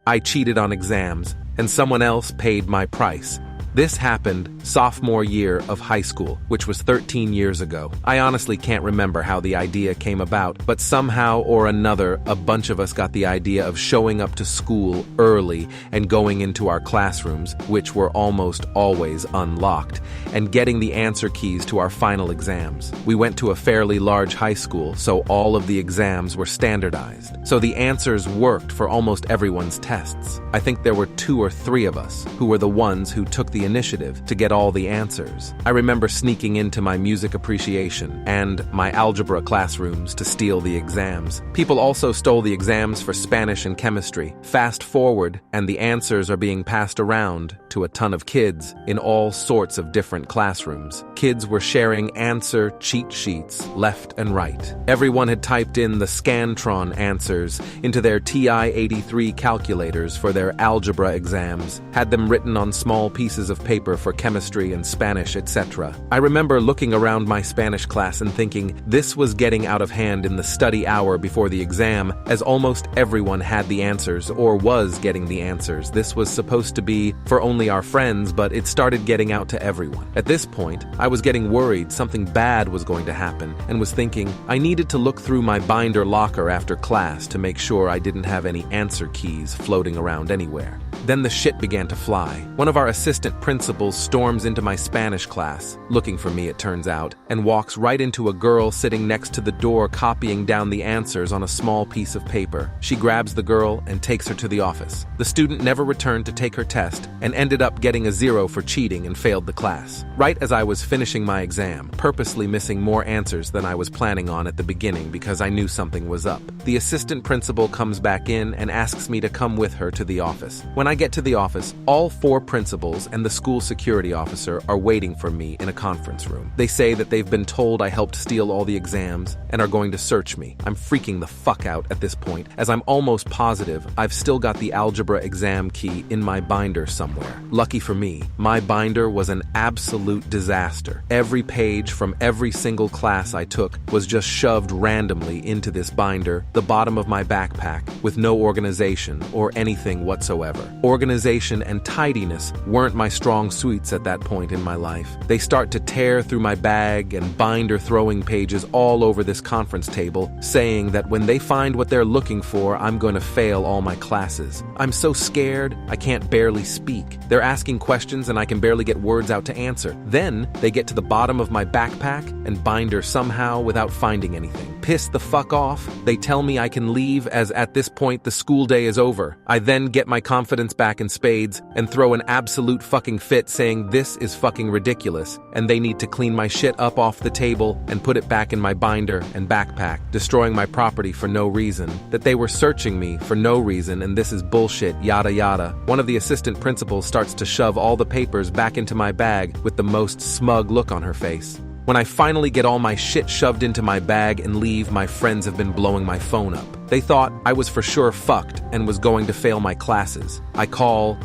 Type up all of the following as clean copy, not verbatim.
I cheated on exams, and someone else paid my price. This happened sophomore year of high school, which was 13 years ago. I honestly can't remember how the idea came about, but somehow or another, a bunch of us got the idea of showing up to school early and going into our classrooms, which were almost always unlocked, and getting the answer keys to our final exams. We went to a fairly large high school, so all of the exams were standardized. So the answers worked for almost everyone's tests. I think there were 2 or 3 of us who were the ones who took the initiative to get all the answers. I remember sneaking into my music appreciation and my algebra classrooms to steal the exams. People also stole the exams for Spanish and chemistry. Fast forward, and the answers are being passed around to a ton of kids in all sorts of different classrooms. Kids were sharing answer cheat sheets left and right. Everyone had typed in the Scantron answers into their TI-83 calculators for their algebra exams, had them written on small pieces of paper for chemistry and Spanish, etc. I remember looking around my Spanish class and thinking this was getting out of hand in the study hour before the exam, as almost everyone had the answers or was getting the answers. This was supposed to be for only our friends, but it started getting out to everyone. At this point, I was getting worried something bad was going to happen and was thinking I needed to look through my binder locker after class to make sure I didn't have any answer keys floating around anywhere. Then the shit began to fly. One of our assistant principals storms into my Spanish class, looking for me it turns out, and walks right into a girl sitting next to the door copying down the answers on a small piece of paper. She grabs the girl and takes her to the office. The student never returned to take her test and ended up getting a 0 for cheating and failed the class. Right as I was finishing my exam, purposely missing more answers than I was planning on at the beginning because I knew something was up. The assistant principal comes back in and asks me to come with her to the office. When I get to the office, all 4 principals and the school security officer are waiting for me in a conference room. They say that they've been told I helped steal all the exams and are going to search me. I'm freaking the fuck out at this point, as I'm almost positive I've still got the algebra exam key in my binder somewhere. Lucky for me, my binder was an absolute disaster. Every page from every single class I took was just shoved randomly into this binder, the bottom of my backpack, with no organization or anything whatsoever. Organization and tidiness weren't my strong suits at that point in my life. They start to tear through my bag and binder throwing pages all over this conference table, saying that when they find what they're looking for, I'm going to fail all my classes. I'm so scared, I can't barely speak. They're asking questions and I can barely get words out to answer. Then they get to the bottom of my backpack and binder somehow without finding anything. Pissed the fuck off, they tell me I can leave as at this point the school day is over. I then get my confidence back in spades and throw an absolute fucking fit saying this is fucking ridiculous and they need to clean my shit up off the table and put it back in my binder and backpack, destroying my property for no reason, that they were searching me for no reason and this is bullshit, yada yada. One of the assistant principals starts to shove all the papers back into my bag with the most smug look on her face. When I finally get all my shit shoved into my bag and leave, my friends have been blowing my phone up. They thought I was for sure fucked and was going to fail my classes. I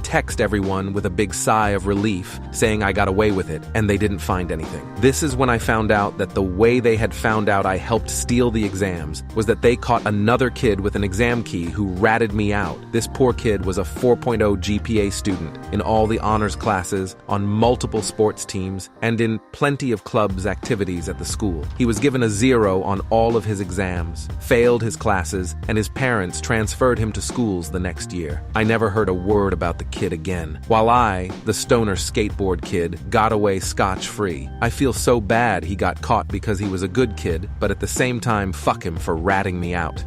text everyone with a big sigh of relief, saying I got away with it, and they didn't find anything. This is when I found out that the way they had found out I helped steal the exams was that they caught another kid with an exam key who ratted me out. This poor kid was a 4.0 GPA student in all the honors classes, on multiple sports teams, and in plenty of clubs activities at the school. He was given a 0 on all of his exams, failed his classes, and his parents transferred him to schools the next year. I never heard a word about the kid again, while I, the stoner skateboard kid, got away scotch-free. I feel so bad he got caught because he was a good kid, but at the same time, fuck him for ratting me out.